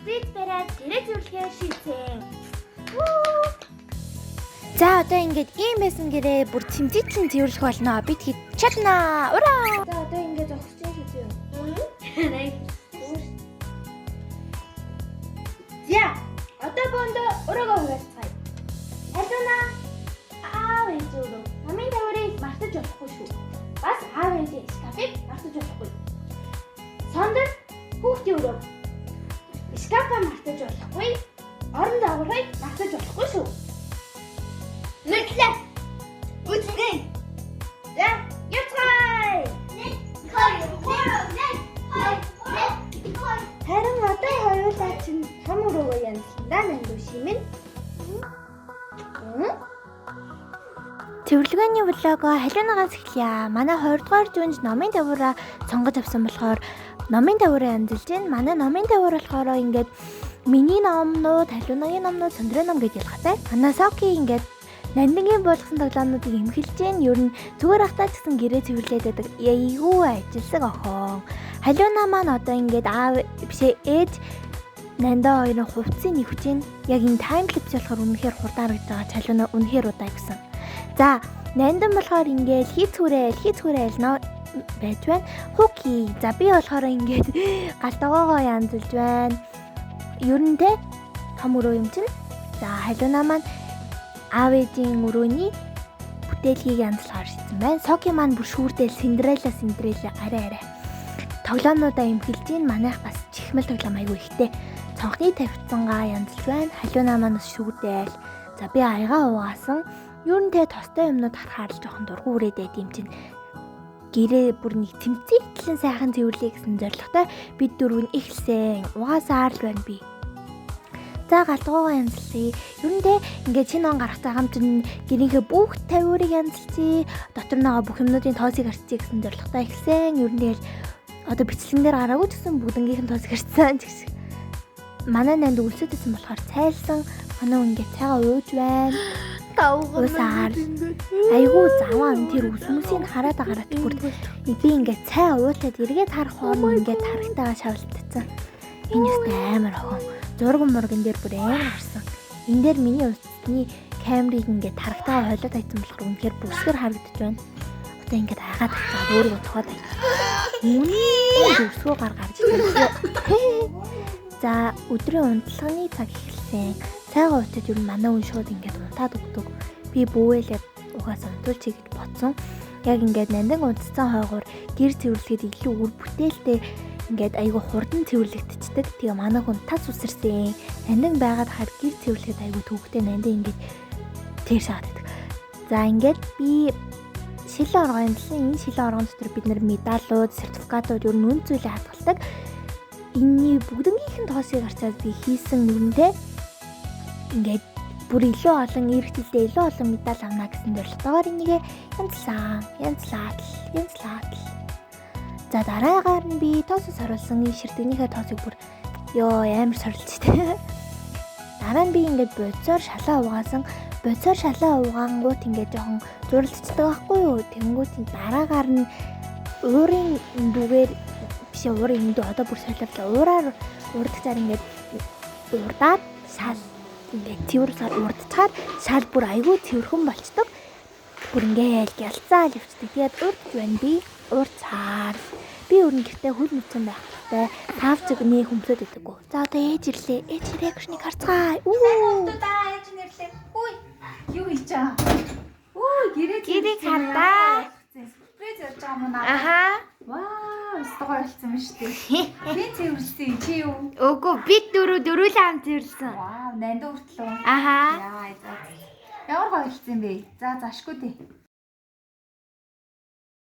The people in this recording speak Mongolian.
Зэт бариад гэрээ зөвлөхээр шийдсэн. За одоо ингээд ийм байсан гэрээ бүр цэмцэглэн цэвэрлэх болно. Бид хэд чадна. Ура! За одоо ингээд зогсож шийдээ. За одоо бондо өрөөгөө хуваалцгаая. Алуна аав ээж өөрөө намын тавирыг мартаж болохгүй шүү. Бас аав ээжийн шкафыг мартаж болохгүй. Сондөр хүүхдийн өрөө. Шкафаа мартаж болохгүй. Орон дагаврыг мартаж болохгүй шүү. Мэдлээ. Үгүй. За, яцгай. Харин одоо хоёулаа чинь том өрөөгөө янзландаа нандуу шимэн. Цэвэрлэгээний влогоо халуунагаас эхлэе. Манай 20 дугаар жүнд номын даваараа сонгож авсан болохоор номын даваараа янзлж байна. Манай номын даваар болохоор ингээд миний номнууд, халуунагийн номнууд, сондрын ном гэж ялгатай. Манай Соки ингээд нандингийн болгосон тоглоомнуудыг эмхэлж байна. Ер нь зүгээр ахтаа ч гэсэн гэрээ цэвэрлээд байдаг. Яйгүү ажилсаг охоо. Халуунаа маань одоо ингээд аав бишээ ээж нандаа хоёрын хувцсыг нэвч байна. Яг энэ таймлапс болохоор үнэхээр хурдан харагдаж байгаа. Халуунаа үнэхээр удаа гэсэн. За, нандан болохоор ингээд хийцгүүрээл нөө байж байна. Хуки. За би болохоор ингээд галтгоогоо янзлж байна. Ер нь те том өрөө юм чинь. За, халуунаа маань аав ээжийн өрөөний бүтээлгийг янзлахаар шийдсэн байна. Соки маань бүр шүүрдэл Синдрелла арай. Тоглоомнуудаа эмхэлж ийн. Манайх бас чихмэл тоглоом айгүй ихтэй. Цонхны тавьцангаа янзлж байна. Халуунаа маань бас шүүрдэл. За би аягаа угаасан. Ер нь тэ тостой юмнууд харахаар л жоохон дургу үрээд байд юм чинь. Гэрээ бүр нэг тэмцээтлэн сайхан цэвэрлэе гэсэн зорилготой бид дөрөв нь эхэлсэн. Угаасаар л байна би. За галтгоогоо янзлъя. Ер нь тэ ингээд шинэ он гарах цагаам чинь гэрийнхээ бүх тавиурыг янзлъя. Дотор байгаа бүх юмнуудын тоосыг арчиж гэсэн зорилготой эхэлсэн. Ер нь тэгэл одоо бичлэгэн дээр гараагүй гэсэн бүгднгийнх нь тоосыг арчсан гэх шиг. Манай нанд үлсэд байсан болохоор цайлсан. Манай ингээд цайгаа ууж байна. Уусаар айгуу заваа тэр үсмүсийг хараад агараад бүр би ингээд цай уулаад эргээд харах хооронд ингээд тархитайгаа шавлтцсан. Энэ өстэй амар охин. Зурган дээр бүр амар гарсан. Энэ дээр миний усны камерыг ингээд тархитайгаа хойлоод хайсан болохоор үнэхээр бүрсгэр харагдаж байна. Одоо ингээд хагаад тавьчихад өөрийгөө цохоод байна. Бүрсгөө гаргаж ирсэн. За өдрийн унтлагын цаг эхэлсэн. Цайгаа уутад юу манай хүн шууд ингээд унтаад өгдөг. Би бүүэлээд угаасаа унтуулчих гэж бодсон. Яг ингээд нандин унтцсан хойгоор гэр цэвэрлэхэд илүү үр бүтээлтэй ингээд айгүй хурдан цэвэрлэгдчихдэг. Тэгээ манай хүн тас усэрсэн. Нандин байгаад хаад гэр цэвэрлэхэд айгүй төвхтэй нандин ингээд тэр шахаад байдаг. За ингээд би шилэн оргон юмсан. Энэ шилэн оргон дотор бид нар медалууд, сертификатууд ер нь үн зүйлээ хадгалдаг. Энийний бүгднгийнх нь тоосыг арчаад би хийсэн юмтэй ингээд бүр илүү олон эргэлтэлтэй илүү олон медаль авна гэсэн зорилготойгоор энийгээ янзлаад. За дараагаар нь би тоосоос оруулсан энэ ширтэгнийхээ тоосыг бүр амар сорилчтэй. Дараа нь би ингээд бодсоор шалаа угаасан. Бодсоор шалаа угаангууд ингээд жоохон зурлцдаг байхгүй юу? Тэнгүүт дараагаар нь уурын дүгээр биш уурын дүү одоо бүр солиорлоо. Уураар урдцаар ингээд урдаад шал ингээд цэвэрлээд урдцаар шал бүр айгүй цэвэрхэн болчдөг. Бүр ингээд гялцаал явцдаг. Тэгээд урдж байна би урцаар. Би өрн гэртээ хөл мэдсэн байх хэрэгтэй. 5 цагны хөмсөд идэггүй. За одоо ээж ирлээ. Ээж реакшныг харцгаая. Ээж нэрлээ. Үй. Юу хийж байгаа? Гэрийг хардаа. Сюрприз явж байгаа юм аа. Аха. Вау, стогоо болсон юм шүү дээ. Би цэвэрлсэн чи юу? Үгүй бид дөрүлээ хамт цэвэрлсэн. Вау, нандин хүртлөө. Аха. Яа, за. Ямар гоё болсон бэ? За, зашгүй дээ.